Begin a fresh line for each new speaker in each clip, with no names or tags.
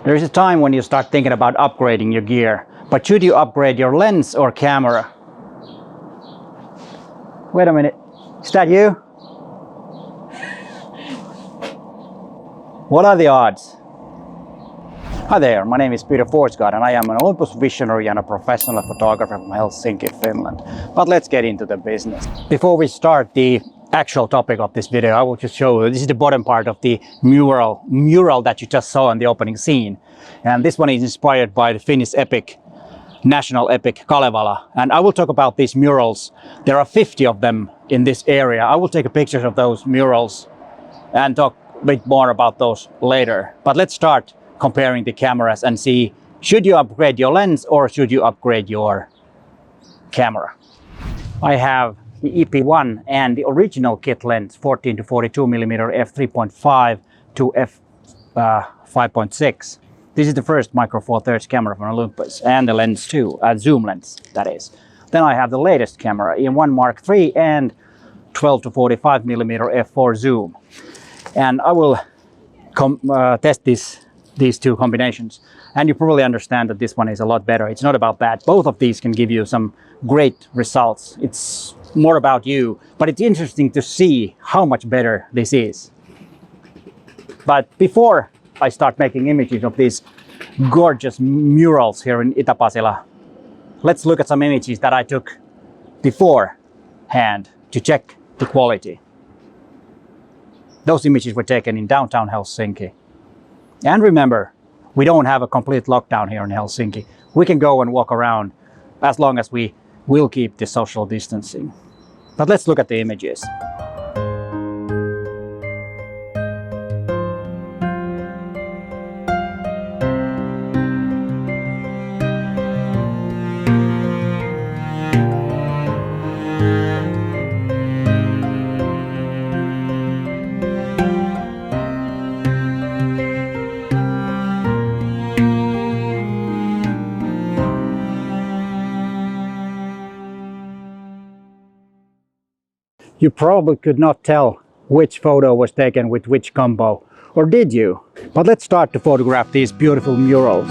There is a time when you start thinking about upgrading your gear, but should you upgrade your lens or camera? Wait a minute, is that you? What are the odds? Hi there, my name is Peter Forsgaard and I am an Olympus visionary and a professional photographer from Helsinki, Finland. But let's get into the business. Before we start the actual topic of this video, I will just show you, this is the bottom part of the mural that you just saw in the opening scene. And this one is inspired by the Finnish epic, national epic Kalevala. And I will talk about these murals. There are 50 of them in this area. I will take pictures of those murals and talk a bit more about those later. But let's start comparing the cameras and see, should you upgrade your lens or should you upgrade your camera? I have the EP1 and the original kit lens, 14 to 42 mm f3.5 to f5.6. This is the first micro four thirds camera from Olympus, and the lens too, a zoom lens that is. Then I have the latest camera, E-M1 MKIII and 12 to 45 mm f4 zoom. And I will test these two combinations, and you probably understand that this one is a lot better. It's not about that. Both of these can give you some great results. It's more about you, but it's interesting to see how much better this is. But before I start making images of these gorgeous murals here in Itapasila, let's look at some images that I took beforehand to check the quality. Those images were taken in downtown Helsinki. And remember, we don't have a complete lockdown here in Helsinki. We can go and walk around as long as we will keep the social distancing. But let's look at the images. You probably could not tell which photo was taken with which combo, or did you? But let's start to photograph these beautiful murals.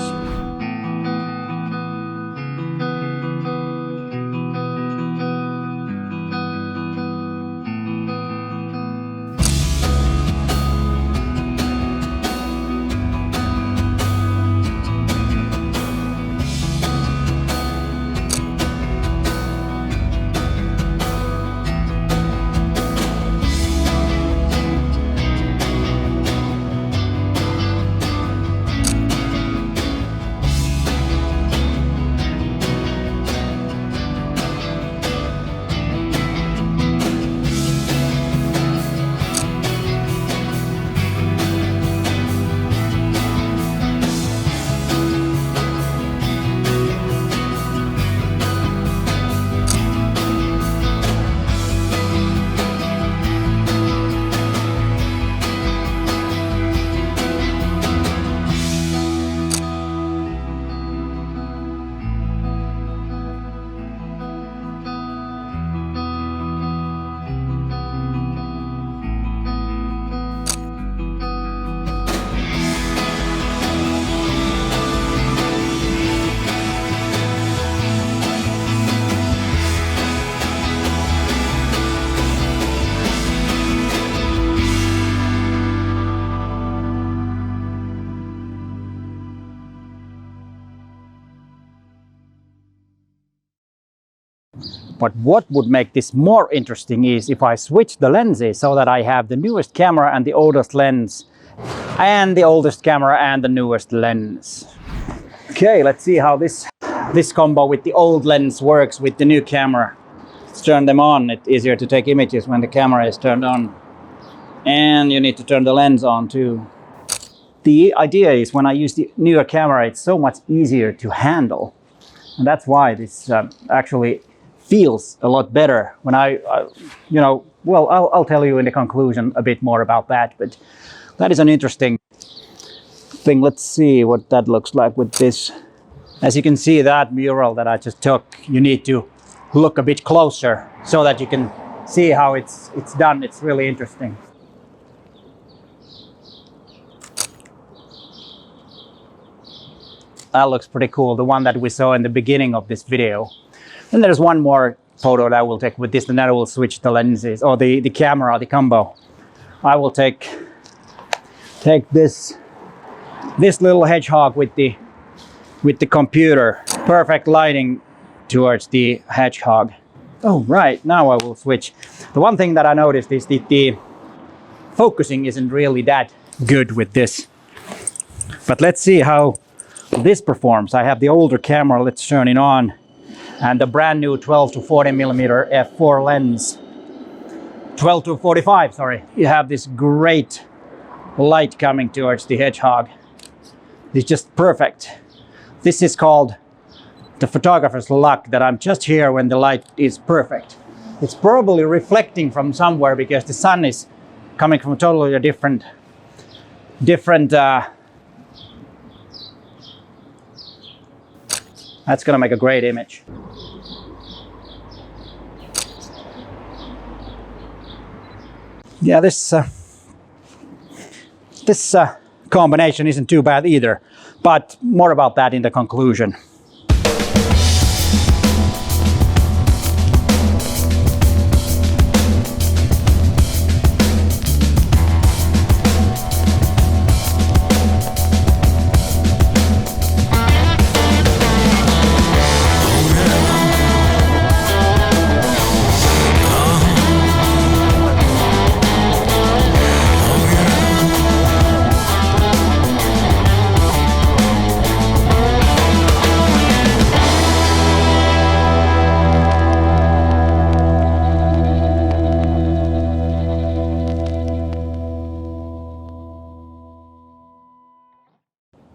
But what would make this more interesting is if I switch the lenses so that I have the newest camera and the oldest lens, and the oldest camera and the newest lens. Okay, let's see how this combo with the old lens works with the new camera. Let's turn them on. It's easier to take images when the camera is turned on. And you need to turn the lens on too. The idea is when I use the newer camera, it's so much easier to handle. And that's why this actually feels a lot better when I'll tell you in the conclusion a bit more about that, but that is an interesting thing. Let's see what that looks like with this. As you can see, that mural that I just took, you need to look a bit closer so that you can see how it's done. It's really interesting. That looks pretty cool, the one that we saw in the beginning of this video. And there's one more photo that I will take with this, and then I will switch the lenses, or the camera, the combo. I will take this little hedgehog with the computer. Perfect lighting towards the hedgehog. Oh, right, now I will switch. The one thing that I noticed is that the focusing isn't really that good with this. But let's see how this performs. I have the older camera, let's turn it on. And the brand new 12 to 40 millimeter f4 lens. 12 to 45, sorry. You have this great light coming towards the hedgehog. It's just perfect. This is called the photographer's luck, that I'm just here when the light is perfect. It's probably reflecting from somewhere because the sun is coming from totally a different that's gonna make a great image. Yeah, this combination isn't too bad either, but more about that in the conclusion.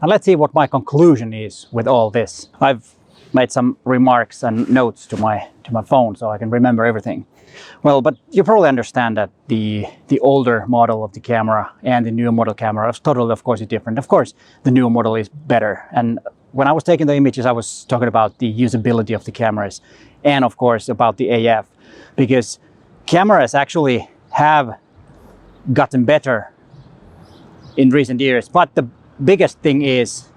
And let's see what my conclusion is with all this. I've made some remarks and notes to my phone so I can remember everything. Well, but you probably understand that the older model of the camera and the new model camera is totally, of course, different. Of course, the new model is better. And when I was taking the images, I was talking about the usability of the cameras and, of course, about the AF, because cameras actually have gotten better in recent years. But the biggest thing is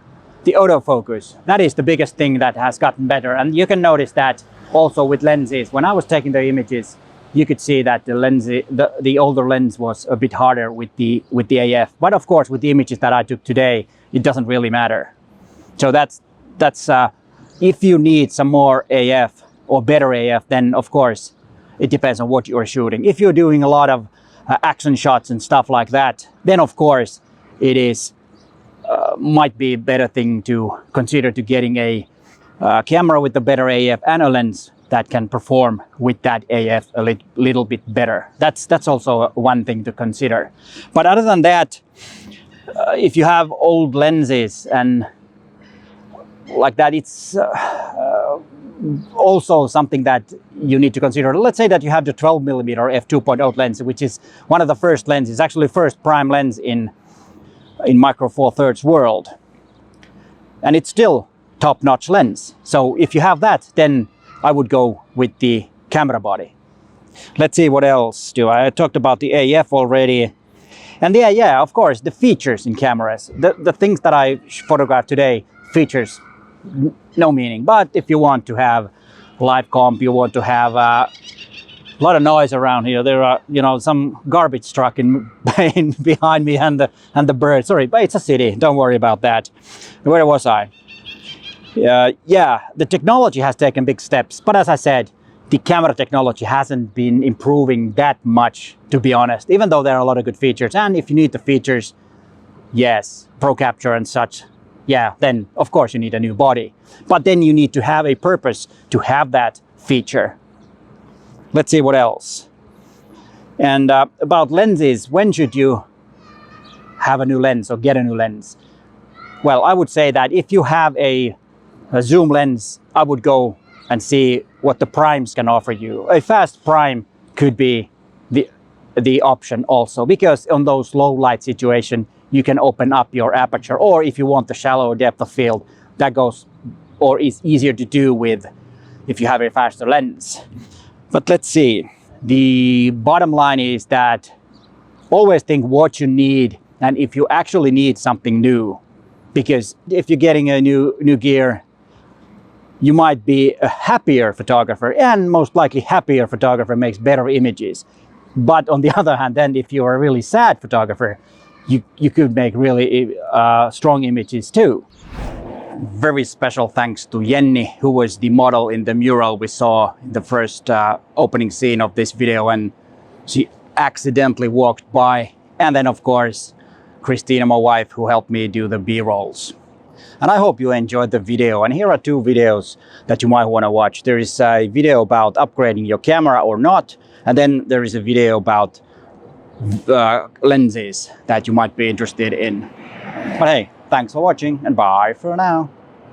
the autofocus. That is the biggest thing that has gotten better. And you can notice that also with lenses. When I was taking the images, you could see that the older lens was a bit harder with the AF. But of course, with the images that I took today, it doesn't really matter. So that's if you need some more AF or better AF, then of course it depends on what you're shooting. If you're doing a lot of action shots and stuff like that, then of course it is might be a better thing to consider to getting a camera with a better AF and a lens that can perform with that AF a little bit better. That's also one thing to consider. But other than that, if you have old lenses and like that, it's also something that you need to consider. Let's say that you have the 12 millimeter f2.0 lens, which is one of the first lenses, actually first prime lens in Micro Four Thirds world, and it's still top-notch lens. So if you have that, then I would go with the camera body. Let's see what else do I talked about the AF already, and yeah, of course, the features in cameras. The things that I photographed today, features, no meaning. But if you want to have live comp, you want to have a lot of noise around here. There are, some garbage truck behind me and the bird. Sorry, but it's a city. Don't worry about that. Where was I? Yeah, the technology has taken big steps. But as I said, the camera technology hasn't been improving that much, to be honest, even though there are a lot of good features. And if you need the features, yes, Pro Capture and such, yeah, then of course you need a new body. But then you need to have a purpose to have that feature. Let's see what else. And about lenses, when should you have a new lens or get a new lens? Well, I would say that if you have a zoom lens, I would go and see what the primes can offer you. A fast prime could be the option also, because on those low light situations, you can open up your aperture, or if you want the shallow depth of field, that goes or is easier to do with if you have a faster lens. But let's see. The bottom line is that always think what you need, and if you actually need something new, because if you're getting a new gear, you might be a happier photographer, and most likely happier photographer makes better images. But on the other hand, then if you're a really sad photographer, you could make really strong images too. Very special thanks to Jenny, who was the model in the mural we saw in the first opening scene of this video, and she accidentally walked by. And then of course, Christina, my wife, who helped me do the B-rolls. And I hope you enjoyed the video. And here are two videos that you might want to watch. There is a video about upgrading your camera or not. And then there is a video about lenses that you might be interested in. But hey, thanks for watching and bye for now.